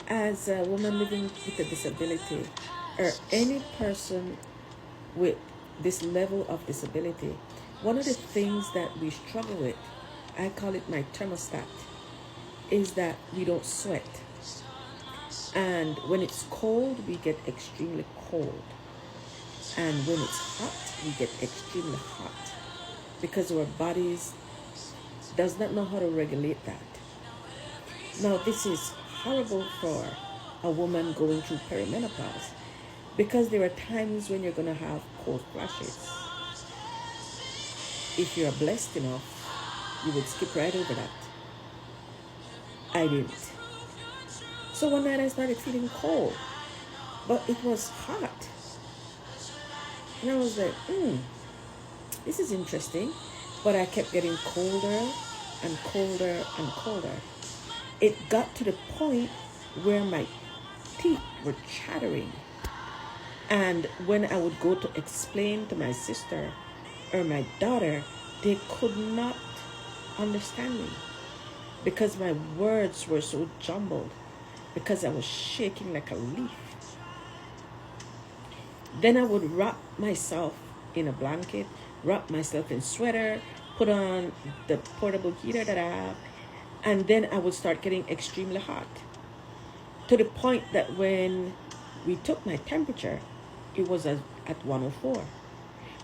as a woman living with a disability, or any person with this level of disability, one of the things that we struggle with, I call it my thermostat, is that we don't sweat. And when it's cold, we get extremely cold. And when it's hot, we get extremely hot. Because our bodies does not know how to regulate that. Now, this is horrible for a woman going through perimenopause, because there are times when you're going to have cold flashes. If you're blessed enough, you would skip right over that. I didn't. So one night I started feeling cold, but it was hot. And I was like, this is interesting. But I kept getting colder and colder and colder. It got to the point where my teeth were chattering. And when I would go to explain to my sister or my daughter, they could not understand me because my words were so jumbled, because I was shaking like a leaf. Then I would wrap myself in a blanket, wrap myself in sweater, put on the portable heater that I have, and then I would start getting extremely hot, to the point that when we took my temperature, it was at 104.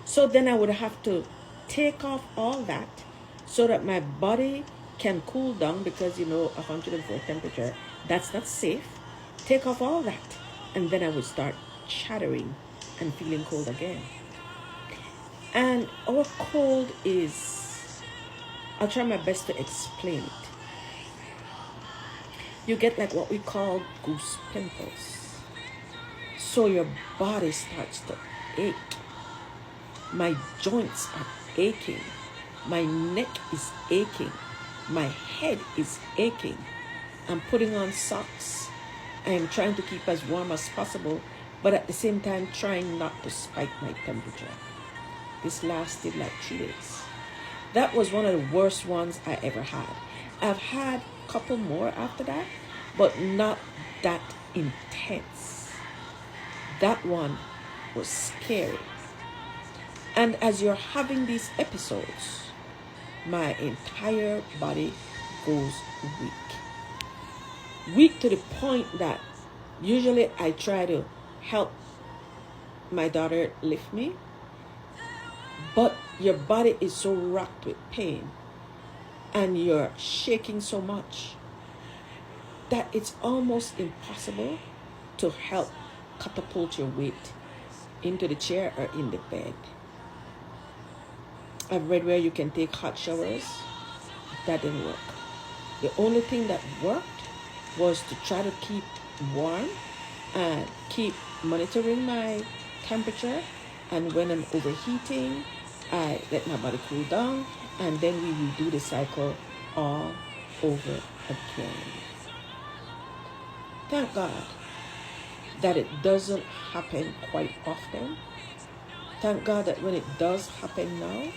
So then I would have to take off all that so that my body can cool down, because 104 temperature, that's not safe. Take off all that, and then I would start chattering and feeling cold again. And our cold is, I'll try my best to explain it. You get like what we call goose pimples. So your body starts to ache. My joints are aching. My neck is aching. My head is aching. I'm putting on socks. I am trying to keep as warm as possible, but at the same time trying not to spike my temperature. This lasted like 3 days. That was one of the worst ones I ever had. I've had a couple more after that, but not that intense. That one was scary. And as you're having these episodes, my entire body goes weak. Weak to the point that usually I try to help my daughter lift me, but your body is so racked with pain and you're shaking so much that it's almost impossible to help catapult your weight into the chair or in the bed. I've read where you can take hot showers. That didn't work. The only thing that worked was to try to keep warm and keep monitoring my temperature. And when I'm overheating, I let my body cool down, and then we redo the cycle all over again. Thank God that it doesn't happen quite often. Thank God that when it does happen now,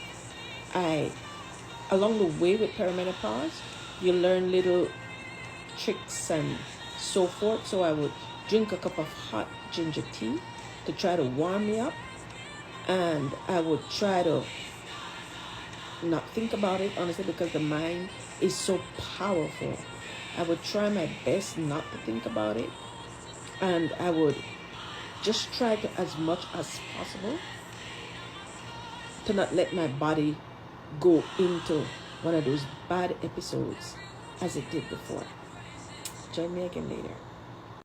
along the way with perimenopause, you learn little tricks and so forth. So I would drink a cup of hot ginger tea to try to warm me up. And I would try to not think about it, honestly, because the mind is so powerful. I would try my best not to think about it. And I would just try to, as much as possible, to not let my body go into one of those bad episodes as it did before. Join me again later.